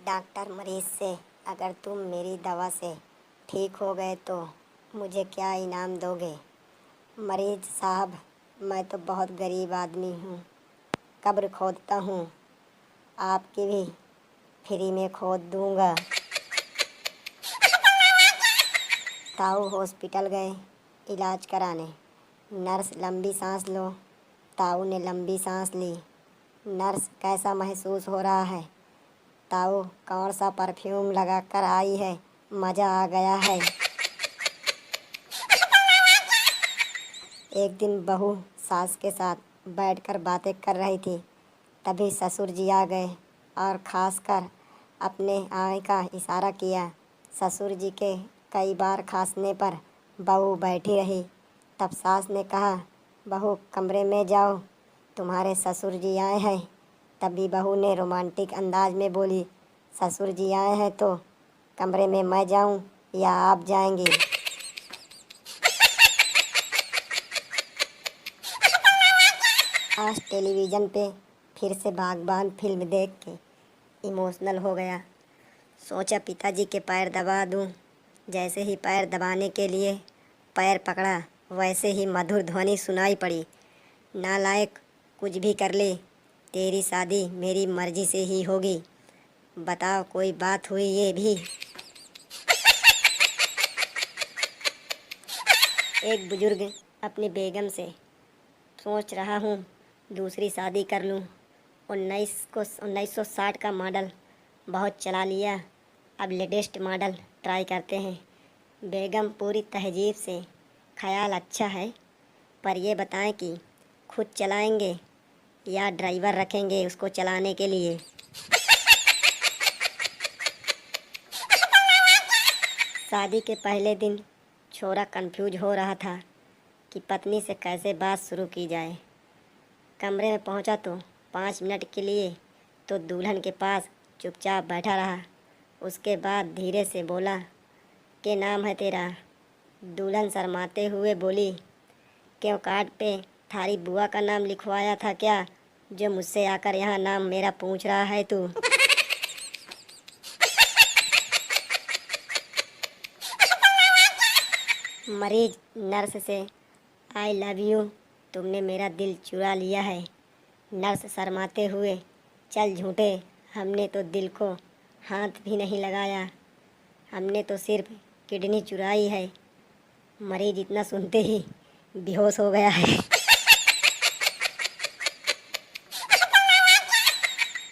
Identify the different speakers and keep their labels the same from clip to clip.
Speaker 1: Doctor मरीज़ से, अगर तुम मेरी दवा से ठीक हो गए तो मुझे क्या इनाम दोगे? मरीज़ साहब, मैं तो बहुत गरीब आदमी हूँ, कब्र खोदता हूँ, आपकी भी फ्री में खोद दूँगा। ताऊ हॉस्पिटल गए इलाज कराने। नर्स, लंबी सांस लो। ताऊ ने लंबी सांस ली। नर्स, कैसा महसूस हो रहा है? ताऊ, कौन सा परफ्यूम लगा कर आई है, मज़ा आ गया है। एक दिन बहू सास के साथ बैठकर बातें कर रही थी, तभी ससुर जी आ गए और खासकर अपने आय का इशारा किया। ससुर जी के कई बार खांसने पर बहू बैठी रही। तब सास ने कहा, बहू कमरे में जाओ, तुम्हारे ससुर जी आए हैं। तभी बहू ने रोमांटिक अंदाज में बोली, ससुर जी आए हैं तो कमरे में मैं जाऊं या आप जाएंगी? आज टेलीविज़न पे फिर से बागबान फिल्म देख के इमोशनल हो गया। सोचा पिताजी के पैर दबा दूं। जैसे ही पैर दबाने के लिए पैर पकड़ा, वैसे ही मधुर ध्वनि सुनाई पड़ी, नालायक, कुछ भी कर ले, तेरी शादी मेरी मर्जी से ही होगी। बताओ, कोई बात हुई ये भी? एक बुजुर्ग अपनी बेगम से, सोच रहा हूँ दूसरी शादी कर लूँ। 1960 का मॉडल बहुत चला लिया, अब लेटेस्ट मॉडल ट्राई करते हैं। बेगम पूरी तहजीब से, ख्याल अच्छा है, पर ये बताएं कि खुद चलाएंगे या ड्राइवर रखेंगे उसको चलाने के लिए। शादी के पहले दिन छोरा कंफ्यूज हो रहा था कि पत्नी से कैसे बात शुरू की जाए। कमरे में पहुंचा तो 5 मिनट के लिए तो दुल्हन के पास चुपचाप बैठा रहा। उसके बाद धीरे से बोला, क्या नाम है तेरा? दुल्हन शर्माते हुए बोली, क्यों, कार्ड पे थारी बुआ का नाम लिखवाया था क्या, जो मुझसे आकर यहाँ नाम मेरा पूछ रहा है तू? मरीज नर्स से, आई लव यू, तुमने मेरा दिल चुरा लिया है। नर्स शर्माते हुए, चल झूठे, हमने तो दिल को हाथ भी नहीं लगाया, हमने तो सिर्फ किडनी चुराई है। मरीज इतना सुनते ही बेहोश हो गया है।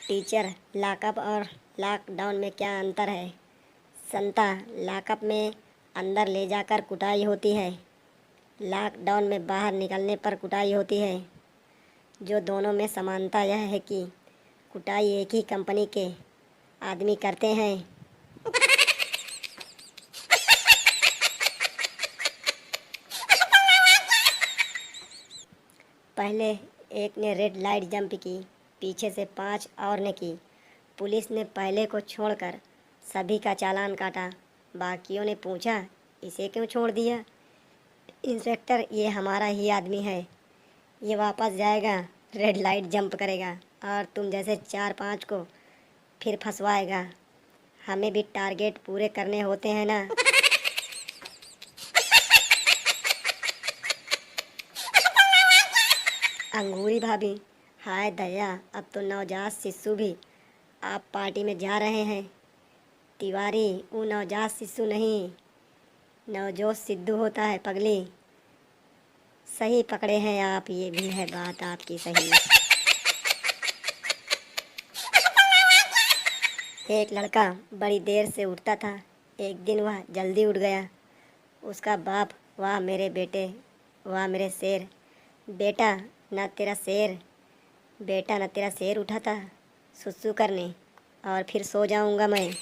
Speaker 1: टीचर, लॉकअप और लॉकडाउन में क्या अंतर है? संता, लॉकअप में अंदर ले जाकर कुटाई होती है, लॉकडाउन में बाहर निकलने पर कुटाई होती है। जो दोनों में समानता यह है कि कुटाई एक ही कंपनी के आदमी करते हैं। पहले एक ने रेड लाइट जंप की, पीछे से 5 और ने की। पुलिस ने पहले को छोड़कर सभी का चालान काटा। बाकियों ने पूछा, इसे क्यों छोड़ दिया? इंस्पेक्टर, ये हमारा ही आदमी है, ये वापस जाएगा, रेड लाइट जंप करेगा और तुम जैसे 4-5 को फिर फंसवाएगा। हमें भी टारगेट पूरे करने होते हैं ना। अंगूरी भाभी, हाय दया, अब तो नवजात शिशु भी आप पार्टी में जा रहे हैं। तिवारी, वो नवजात शिशु नहीं, नवजोत सिद्धू होता है पगली। सही पकड़े हैं आप, ये भी है बात आपकी सही। एक लड़का बड़ी देर से उठता था, एक दिन वह जल्दी उठ गया। उसका बाप, वाह मेरे बेटे, वाह मेरे शेर। बेटा ना तेरा शेर, बेटा ना तेरा शेर उठा था सुसु करने, और फिर सो जाऊंगा मैं।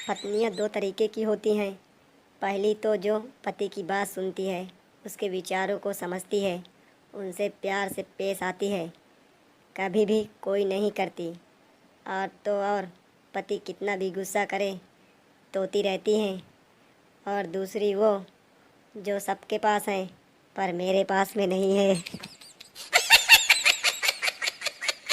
Speaker 1: पत्नियां 2 तरीके की होती हैं। पहली तो जो पति की बात सुनती है, उसके विचारों को समझती है, उनसे प्यार से पेश आती है, कभी भी कोई नहीं करती। और तो और पति कितना भी गुस्सा करे तोती रहती हैं। और दूसरी वो जो सबके पास है पर मेरे पास में नहीं है।